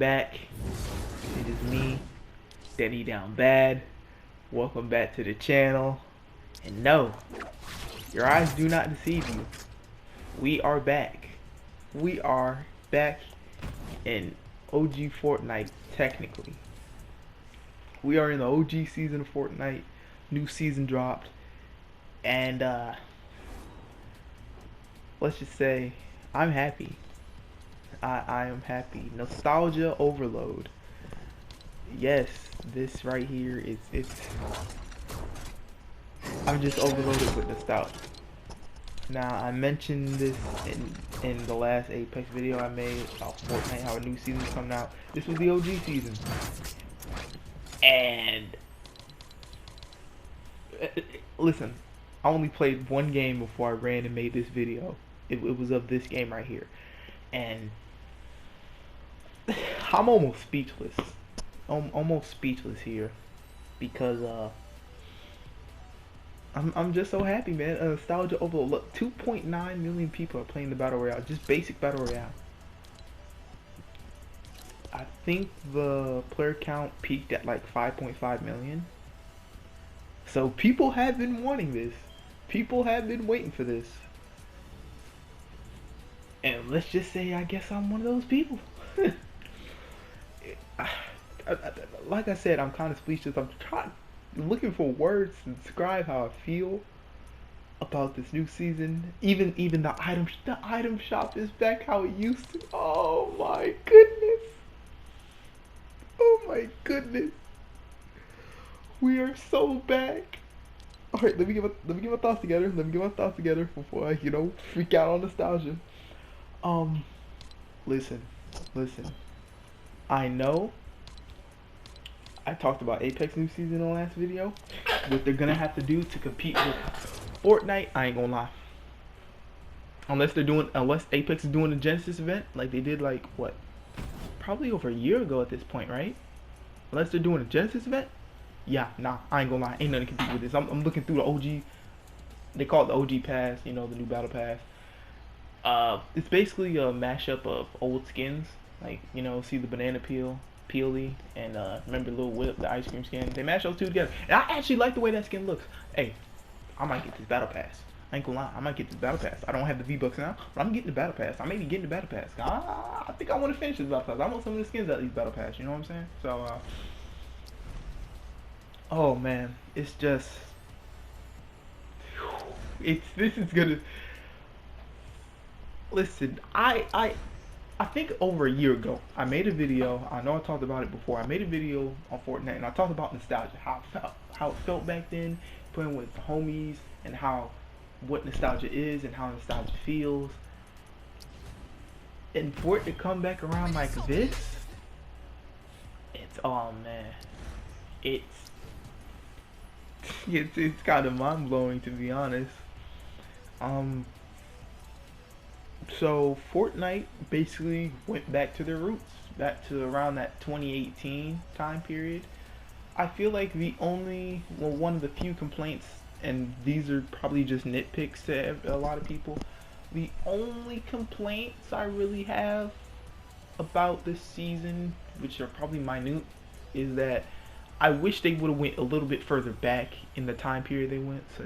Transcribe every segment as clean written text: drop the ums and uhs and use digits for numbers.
back. It is me, Denny Down Bad. Welcome back to the channel. And no, your eyes do not deceive you. We are back. We are back in OG Fortnite, technically. We are in the OG season of Fortnite. New season dropped. And let's just say I'm happy. I am happy. Nostalgia overload. Yes, this right here is I'm just overloaded with nostalgia. Now I mentioned this in the last Apex video I made about Fortnite, how a new season's coming out. This was the OG season. And listen, I only played one game before I ran and made this video. It was of this game right here. And I'm almost speechless. I'm almost speechless here because I'm just so happy, man. Nostalgia overload. Look, 2.9 million people are playing the battle royale, just basic battle royale. I think the player count peaked at like 5.5 million. So people have been wanting this. People have been waiting for this. And let's just say I guess I'm one of those people. Like I said, I'm kind of speechless. I'm looking for words to describe how I feel about this new season. Even the item shop is back how it used to. Oh my goodness. Oh my goodness. We are so back. All right, let me get my thoughts together. Let me get my thoughts together before I, freak out on nostalgia. Listen. I know I talked about Apex new season in the last video. What they're gonna have to do to compete with Fortnite, I ain't gonna lie. Unless Apex is doing a Genesis event, like they did like what? Probably over a year ago at this point, right? Unless they're doing a Genesis event? Yeah, nah, I ain't gonna lie. Ain't nothing to compete with this. I'm looking through the OG. They call it the OG pass, the new battle pass. It's basically a mashup of old skins. Like, see the banana peely, and remember Lil Whip, the ice cream skin. They mash those two together. And I actually like the way that skin looks. Hey, I might get this battle pass. I ain't gonna lie, I might get this battle pass. I don't have the V-Bucks now, but I'm getting the battle pass. I may be getting the battle pass. I think I want to finish this battle pass. I want some of the skins at least battle pass, you know what I'm saying? So, oh man, it's just, this is gonna, listen, I think over a year ago, I made a video. I know I talked about it before. I made a video on Fortnite, and I talked about nostalgia, how it felt back then, playing with the homies, and what nostalgia is and how nostalgia feels. And for it to come back around like this, oh man, it's kind of mind blowing, to be honest. So Fortnite basically went back to their roots, back to around that 2018 time period. I feel like one of the few complaints, and these are probably just nitpicks to a lot of people, the only complaints I really have about this season, which are probably minute, is that I wish they would have went a little bit further back in the time period they went. So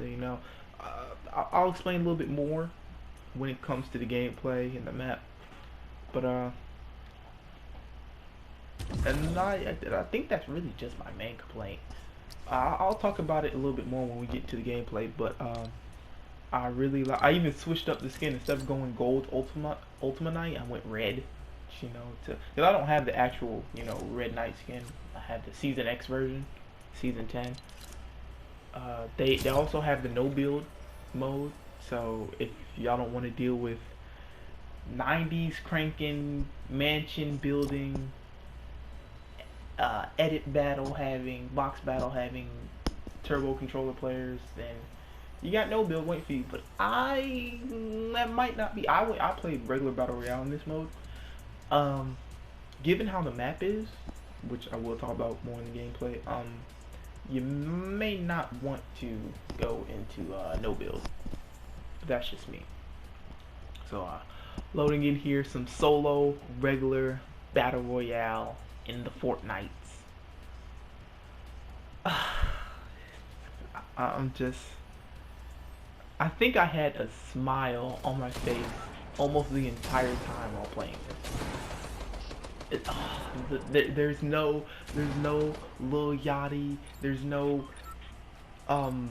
I'll explain a little bit more when it comes to the gameplay and the map, but and I think that's really just my main complaint. I'll talk about it a little bit more when we get to the gameplay, but I even switched up the skin. Instead of going gold Ultima Knight, I went red, because I don't have the actual red Knight skin. I have the Season X version, Season 10. They also have the no build mode. So if y'all don't want to deal with 90s cranking, mansion building, edit battle having, box battle having, turbo controller players, then you got no build wait for you. But that might not be. I played regular battle royale in this mode. Given how the map is, which I will talk about more in the gameplay, you may not want to go into no build. That's just me. So loading in here some solo regular battle royale in the Fortnites. I'm just. I think I had a smile on my face almost the entire time while playing this. There's no Lil Yachty. There's no NBA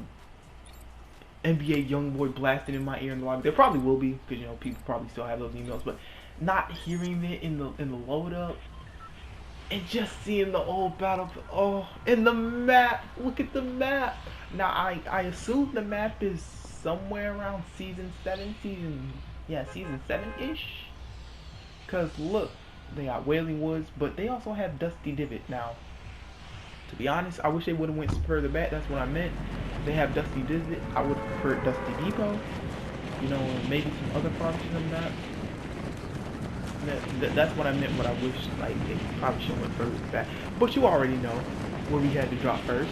YoungBoy blasting in my ear in the lobby. There probably will be, because you know people probably still have those emails, but not hearing it in the load up and just seeing the old battle. Oh, and the map. Look at the map. Now I assume the map is somewhere around season 7-ish. Cause look, they got Wailing Woods, but they also have Dusty Divot. Now, to be honest, I wish they would have went further back. That's what I meant. They have Dusty Divot. I would have preferred Dusty Depot. You know, maybe some other functions on that. That's what I meant. What I wish, like, they probably should have went further back. But you already know where we had to drop first.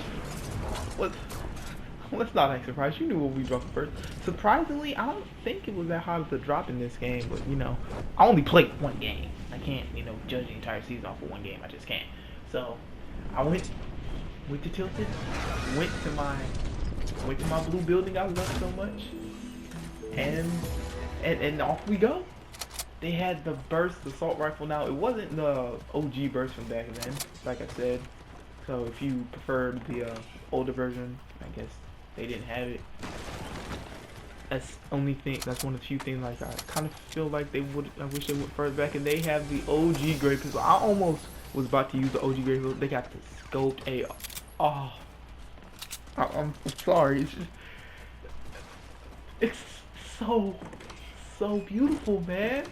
Let's not act surprised. You knew what we dropped first. Surprisingly, I don't think it was that hard to drop in this game. But you know, I only played one game. I can't, you know, judge the entire season off of one game. I just can't. So I went to Tilted. Went to my blue building I love so much. And off we go. They had the burst assault rifle. Now it wasn't the OG burst from back then, like I said. So if you preferred the older version, I guess they didn't have it. That's only thing. That's one of the few things. Like I kind of feel like they would. I wish they went further back. And they have the OG great pistol. I almost was about to use the OG great pistol. They got the scoped AR. Oh, I'm sorry. It's so beautiful, man.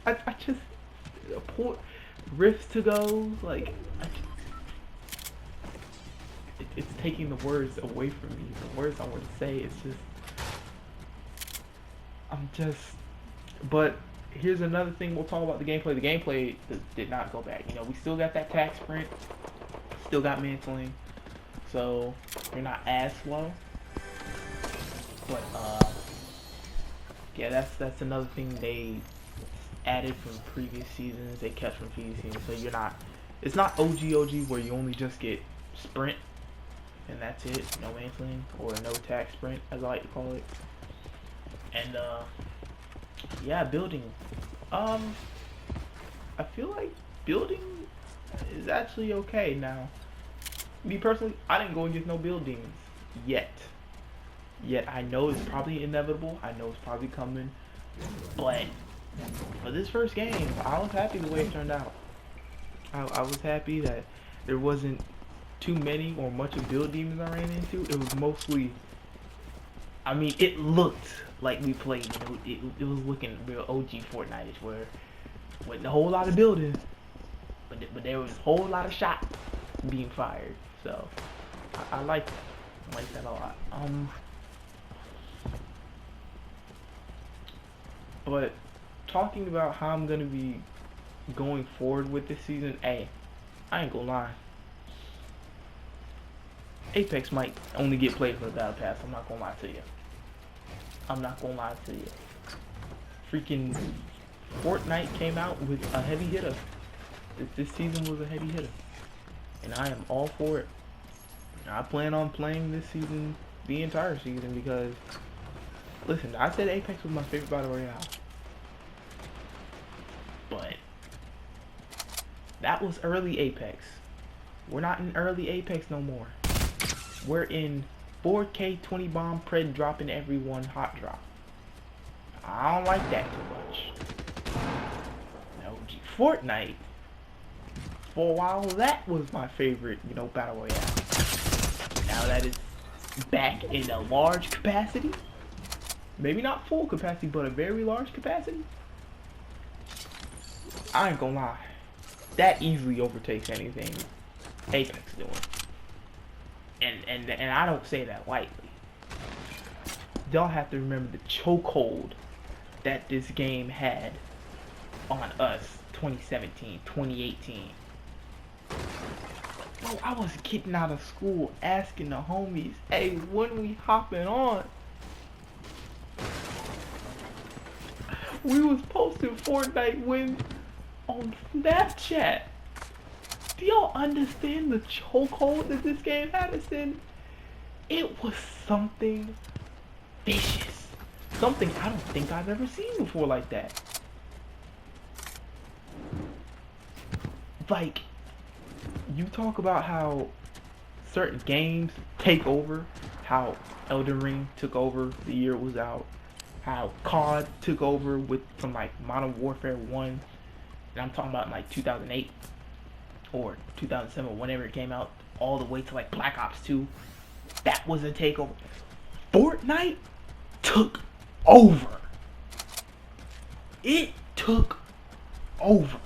I just port rifts to go like. It's taking the words away from me. The words I want to say. It's just. But here's another thing. We'll talk about the gameplay. The gameplay did not go back. You know, we still got that tac sprint. Still got mantling. So you're not as slow. But yeah, that's another thing they added from previous seasons. They kept from previous seasons. So you're not. It's not OG where you only just get sprint. And that's it, no mantling or no tac sprint, as I like to call it. And yeah, building. I feel like building is actually okay now. Me personally, I didn't go and get no buildings yet. I know it's probably inevitable. I know it's probably coming. But for this first game, I was happy the way it turned out. I was happy that there wasn't too many or much of build demons I ran into. It was mostly, I mean, it looked like we played, you know, it was looking real OG Fortnite-ish where wasn't a whole lot of building, but there was a whole lot of shots being fired. So I like that a lot. But talking about how I'm gonna be going forward with this season, hey, I ain't gonna lie. Apex might only get played for the battle pass. I'm not gonna lie to you. Freaking Fortnite came out with a heavy hitter. This season was a heavy hitter, and I am all for it. I plan on playing this season, the entire season, because listen, I said Apex was my favorite battle royale, but that was early Apex. We're not in early Apex no more. We're in 4K 20 bomb pred dropping everyone hot drop. I don't like that too much. No, Fortnite, for a while, that was my favorite, you know, battle royale. Now that it's back in a large capacity, maybe not full capacity, but a very large capacity, I ain't gonna lie, that easily overtakes anything Apex doing. And I don't say that lightly. Y'all have to remember the chokehold that this game had on us 2017, 2018. Bro, I was getting out of school asking the homies, hey, when we hopping on? We was posting Fortnite wins on Snapchat. Do y'all understand the chokehold that this game had us in? It was something vicious. Something I don't think I've ever seen before like that. Like, you talk about how certain games take over, how Elden Ring took over the year it was out, how COD took over from like Modern Warfare 1, and I'm talking about in like 2008 or 2007, whenever it came out, all the way to like Black Ops 2. That was a takeover. Fortnite took over. It took over.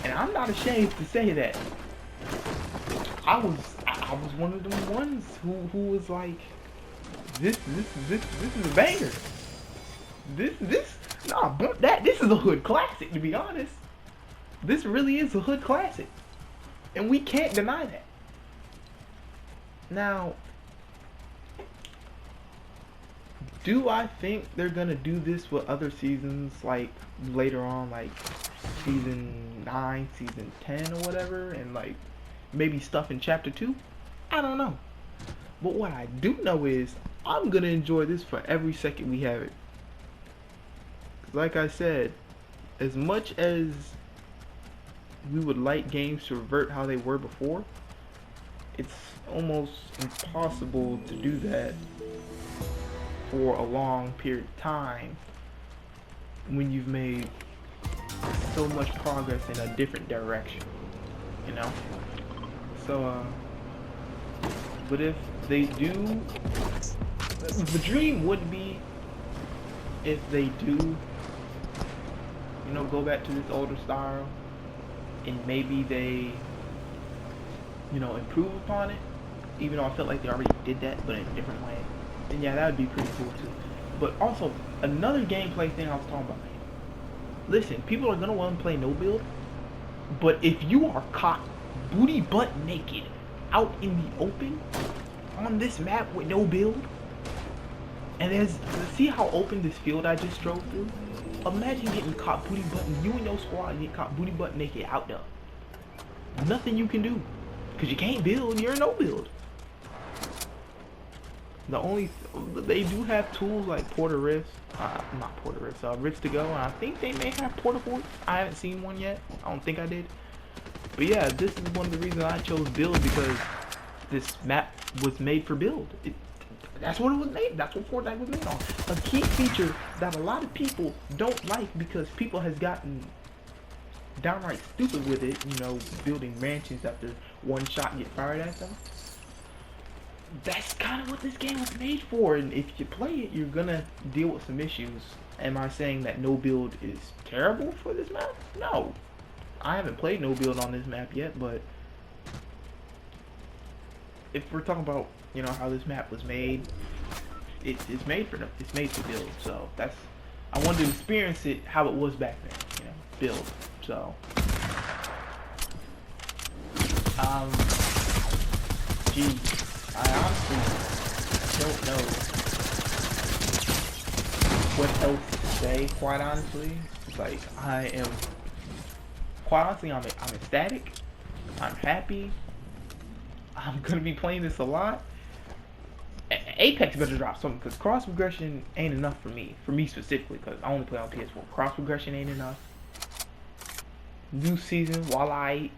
And I'm not ashamed to say that. I was one of them ones who was like, this is a banger. This is a hood classic, to be honest. This really is a hood classic. And we can't deny that. Now, do I think they're gonna do this with other seasons, like later on, like season 9, season 10 or whatever, and like maybe stuff in chapter 2? I don't know. But what I do know is I'm gonna enjoy this for every second we have it. Like I said, as much as we would like games to revert how they were before, it's almost impossible to do that for a long period of time when you've made so much progress in a different direction, you know? So, but if they do, the dream would be if they do, you know, go back to this older style, and maybe they, you know, improve upon it, even though I felt like they already did that, but in a different way. And yeah, that would be pretty cool too. But also, another gameplay thing I was talking about. Listen, people are gonna want to play no build, but if you are caught booty butt naked out in the open on this map with no build, and see how open this field I just drove through? Imagine getting caught booty butt, you and your squad get caught booty butt naked out there. Nothing you can do, because you can't build, you're no build. They do have tools like Rifts to go, and I think they may have portables. I haven't seen one yet. I don't think I did. But yeah, this is one of the reasons I chose build, because this map was made for build. That's what it was made. That's what Fortnite was made on. A key feature that a lot of people don't like because people has gotten downright stupid with it, you know, building mansions after one shot get fired at them. That's kind of what this game was made for, and if you play it, you're gonna deal with some issues. Am I saying that no build is terrible for this map? No. I haven't played no build on this map yet, but if we're talking about, you know, how this map was made, it's made for build. So that's, I wanted to experience it how it was back then, you know, build. So geez, I honestly don't know what else to say, quite honestly. It's like, quite honestly, I'm ecstatic, I'm happy, I'm gonna be playing this a lot. Apex better drop something, because cross progression ain't enough for me specifically, because I only play on PS4. Cross progression ain't enough. New season, while I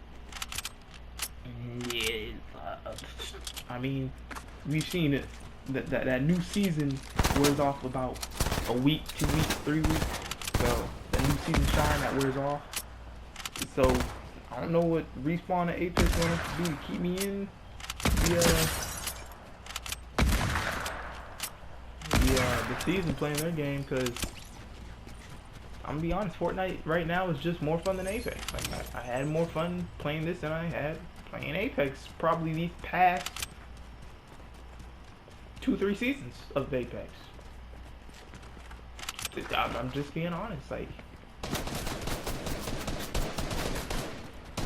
mean, we've seen it, that new season wears off about a week, 2 weeks, 3 weeks. So that new season shine, that wears off. So I don't know what Respawn and Apex want us to do to keep me in the season playing their game, because I'm gonna be honest, Fortnite right now is just more fun than Apex. Like I had more fun playing this than I had playing Apex probably these past 2-3 seasons of Apex. I'm just being honest, like,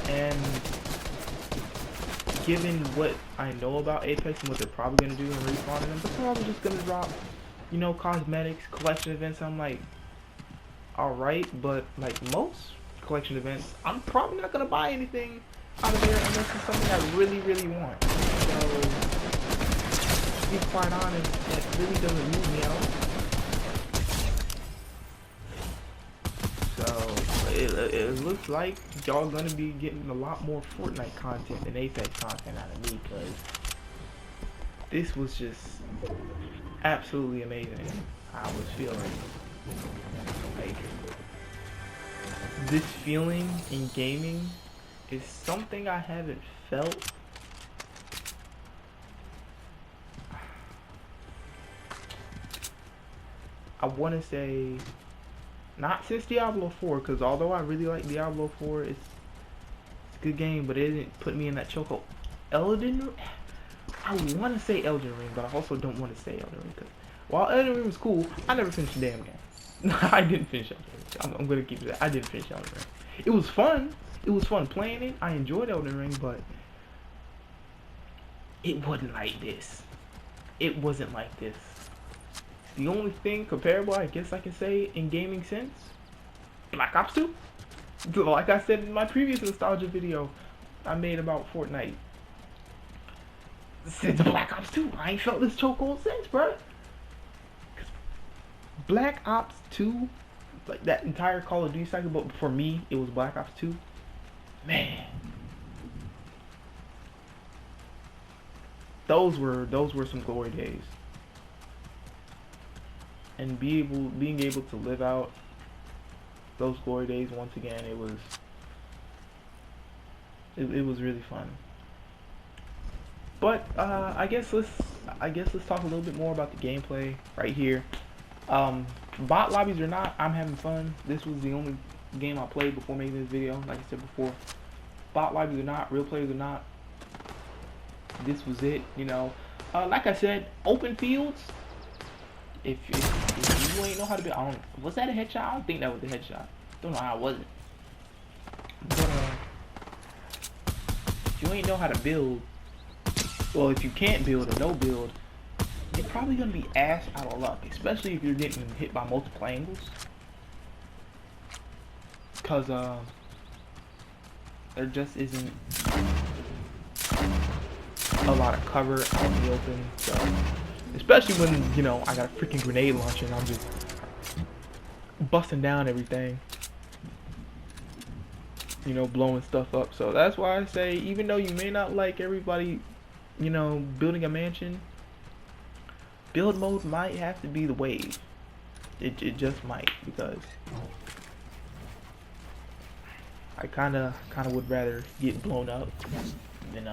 and given what I know about Apex and what they're probably gonna do in Respawn, and they're probably just gonna drop, you know, cosmetics, collection events. I'm like, alright, but like most collection events, I'm probably not gonna buy anything out of there unless it's something I really, really want. So, to be quite honest, that really doesn't move me out. So, it looks like y'all gonna be getting a lot more Fortnite content than Apex content out of me, because this was just absolutely amazing. I was feeling like this feeling in gaming is something I haven't felt I want to say not since Diablo 4, because although I really like Diablo 4, it's a good game, but it didn't put me in that chokehold. I want to say Elden Ring, but I also don't want to say Elden Ring, because while Elden Ring was cool, I never finished the damn game. I didn't finish Elden Ring. I'm gonna keep that. I didn't finish Elden Ring. It was fun. It was fun playing it. I enjoyed Elden Ring, but it wasn't like this. It wasn't like this. The only thing comparable, I guess I can say, in gaming sense, Black Ops 2. Like I said in my previous nostalgia video I made about Fortnite, since Black Ops 2, I ain't felt this chokehold since, bro. Black Ops 2, like that entire Call of Duty cycle, but for me, it was Black Ops 2. Man, those were some glory days. And being able to live out those glory days once again, it was really fun. But I guess let's talk a little bit more about the gameplay right here. Bot lobbies or not, I'm having fun. This was the only game I played before making this video. Like I said before, bot lobbies or not, real players or not, this was it. You know, like I said, open fields. If you ain't know how to build, was that a headshot? I don't think that was a headshot. Don't know how it wasn't. But if you ain't know how to build, well, if you can't build or no build, you're probably gonna be ass out of luck, especially if you're getting hit by multiple angles. Cause there just isn't a lot of cover out in the open. So, especially when, you know, I got a freaking grenade launcher and I'm just busting down everything, you know, blowing stuff up. So that's why I say, even though you may not like everybody, you know, building a mansion, build mode might have to be the wave. It just might, because I kinda would rather get blown up than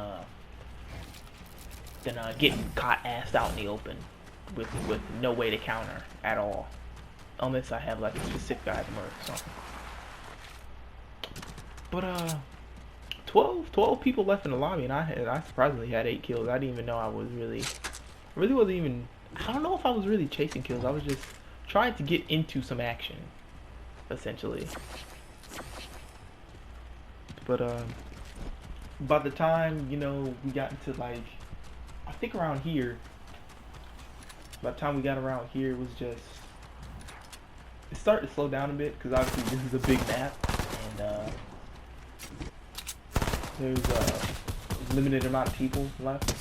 getting caught assed out in the open with no way to counter at all, unless I have like a specific item or something. But 12 people left in the lobby, and I surprisingly had 8 kills. I didn't even know I really wasn't even. I don't know if I was really chasing kills. I was just trying to get into some action, essentially. But by the time, you know, we got into like, I think around here, by the time we got around here, it was just, it started to slow down a bit, because obviously this is a big map, and there's a limited amount of people left.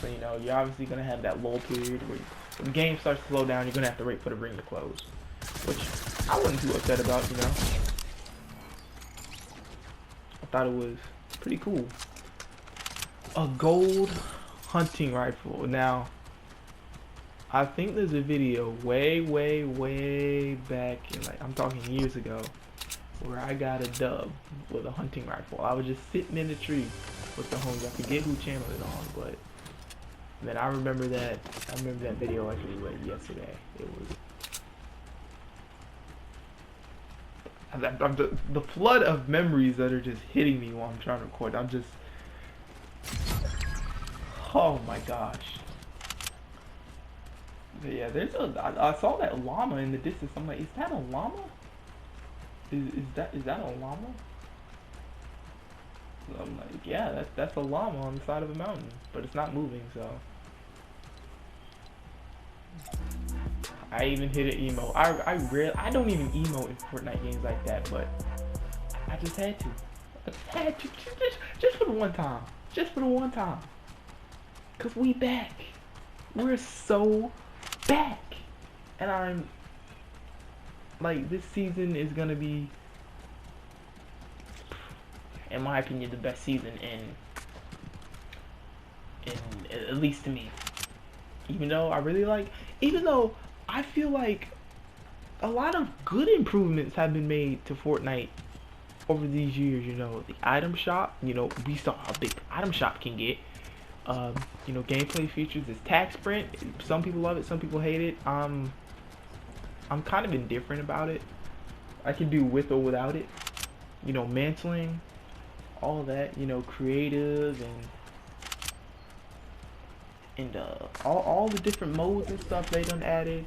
So, you know, you're obviously going to have that lull period where when the game starts to slow down, you're going to have to wait for the ring to close, which I wasn't too upset about, you know. I thought it was pretty cool. A gold hunting rifle. Now, I think there's a video way back, in, like, I'm talking years ago, where I got a dub with a hunting rifle. I was just sitting in the tree with the homies. I forget who channel it on, but man, I remember that video like it was yesterday. It was the flood of memories that are just hitting me while I'm trying to record. I'm just, oh my gosh. But yeah, I saw that llama in the distance. I'm like, is that a llama? Is that a llama? So I'm like, yeah, that's a llama on the side of a mountain, but it's not moving. So I even hit an emo. I don't even emote in Fortnite games like that, but I just had to. I just had to. Just for the one time. Just for the one time. Cause we back. We're so back. And I'm like, this season is gonna be, in my opinion, the best season in at least to me. Even though I feel like a lot of good improvements have been made to Fortnite over these years. You know, the item shop. You know, we saw how big the item shop can get. You know, gameplay features. This tag sprint. Some people love it. Some people hate it. I'm kind of indifferent about it. I can do with or without it. You know, mantling, all that. You know, creative and all the different modes and stuff they done added.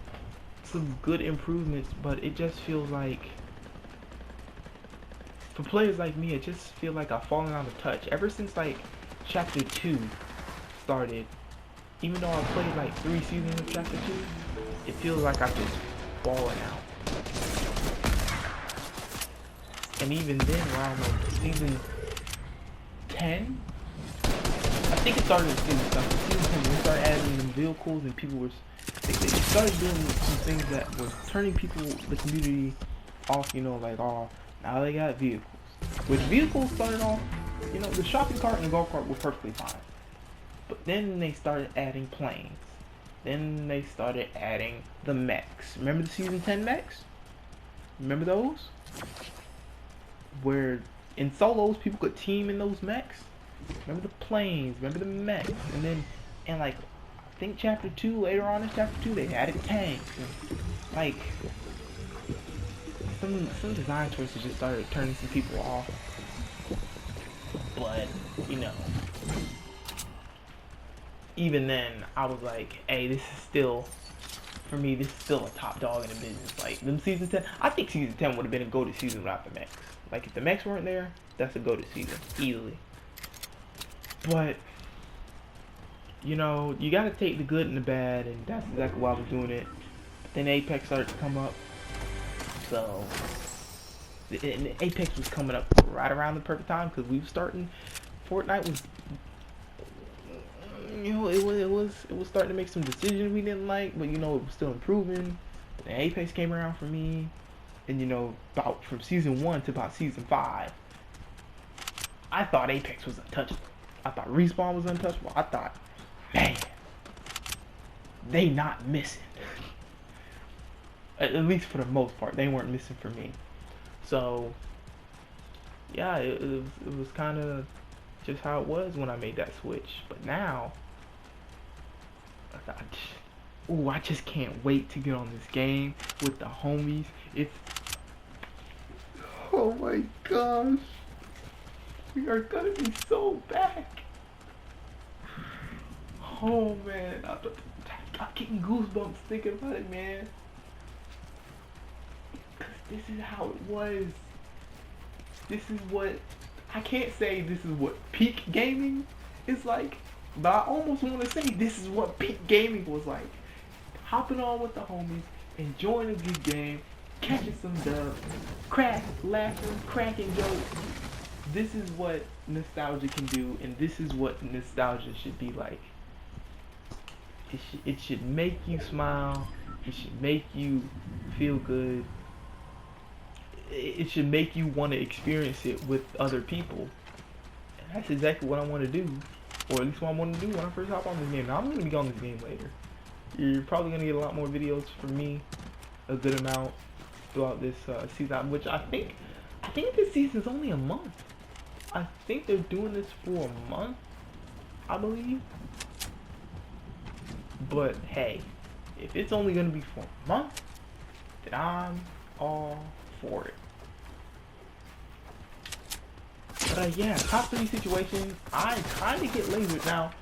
Some good improvements, but it just feels like, for players like me, it just feels like I've fallen out of touch ever since like chapter 2 started. Even though I played like 3 seasons of chapter 2, it feels like I've just fallen out. And even then, around like season 10, I think it started in season 7. Season 10, we started adding them vehicles, and people were, they started doing some things that were turning people, the community, off. You know, like, oh, now they got vehicles. With vehicles started off, you know, the shopping cart and the golf cart were perfectly fine. But then they started adding planes. Then they started adding the mechs. Remember the season 10 mechs? Remember those? Where in solos people could team in those mechs. Remember the planes, remember the mechs. And then, and like, I think chapter 2, later on in chapter 2, they added tanks. And like, some design choices just started turning some people off. But, you know, even then, I was like, hey, this is still, for me, this is still a top dog in the business. Like, them season 10, I think season 10 would have been a go-to season without the mechs. Like, if the mechs weren't there, that's a go-to season, easily. But, you know, you gotta take the good and the bad, and that's exactly why I was doing it. But then Apex started to come up, so, and Apex was coming up right around the perfect time, because we were starting, Fortnite was, you know, it was starting to make some decisions we didn't like, but you know, it was still improving. And Apex came around for me, and you know, about from season 1 to about season 5, I thought Apex was untouchable. I thought Respawn was untouchable. I thought, man, they not missing. At least for the most part, they weren't missing for me. So, yeah, it was kind of just how it was when I made that switch. But now, I just can't wait to get on this game with the homies. It's, oh my gosh, we are gonna be so back. Oh man, I'm getting goosebumps thinking about it, man. Cause this is how it was. This is what, I can't say this is what peak gaming is like, but I almost want to say this is what peak gaming was like. Hopping on with the homies, enjoying a good game, catching some dubs, laughing, cracking jokes. This is what nostalgia can do, and this is what nostalgia should be like. It should make you smile. It should make you feel good. It should make you want to experience it with other people. And that's exactly what I want to do. Or at least what I want to do when I first hop on this game. Now, I'm going to be on this game later. You're probably going to get a lot more videos from me. A good amount throughout this season. Which I think this season's only a month. I think they're doing this for a month, I believe. But hey, if it's only going to be for a month, then I'm all for it. But yeah, top 3 situation, I kind of get lasered. Now,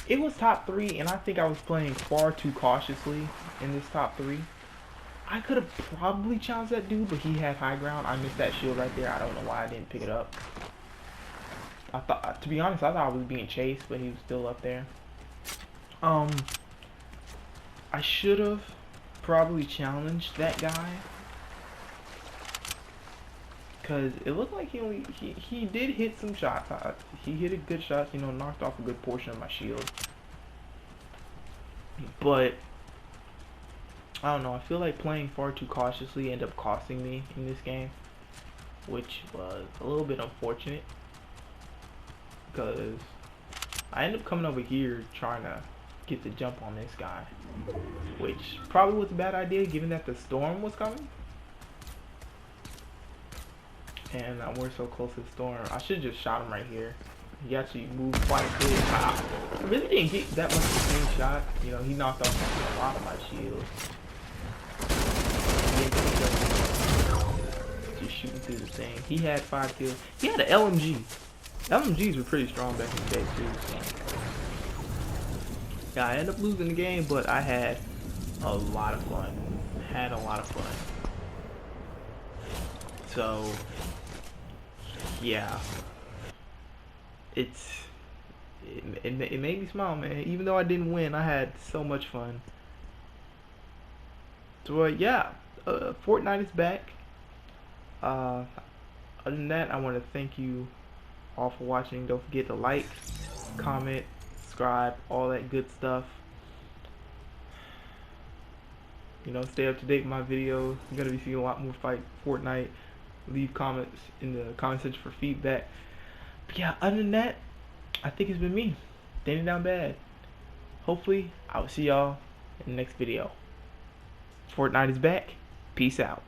it was top 3, and I think I was playing far too cautiously in this top 3. I could have probably challenged that dude, but he had high ground. I missed that shield right there. I don't know why I didn't pick it up. I thought, to be honest, I thought I was being chased, but he was still up there. I should have probably challenged that guy Cause it looked like he did hit some shots. He hit a good shot, you know, knocked off a good portion of my shield. But I don't know. I feel like playing far too cautiously ended up costing me in this game, which was a little bit unfortunate. Because I ended up coming over here trying to get the jump on this guy, which probably was a bad idea given that the storm was coming. And we're so close to the storm. I should have just shot him right here. He actually moved quite a bit. I really didn't get that much of the same shot. You know, he knocked off a lot of my shields. Just shooting through the thing. He had 5 kills. He had an LMG. LMGs were pretty strong back in the day too. So. Yeah, I ended up losing the game, but I had a lot of fun. Had a lot of fun. So, yeah. It made me smile, man. Even though I didn't win, I had so much fun. So yeah, Fortnite is back. Other than that, I want to thank you all for watching. Don't forget to like, comment, subscribe, all that good stuff. You know, stay up to date with my videos. You're gonna be seeing a lot more Fortnite. Leave comments in the comment section for feedback. But yeah, other than that, I think it's been me, Danny Down Bad. Hopefully, I will see y'all in the next video. Fortnite is back. Peace out.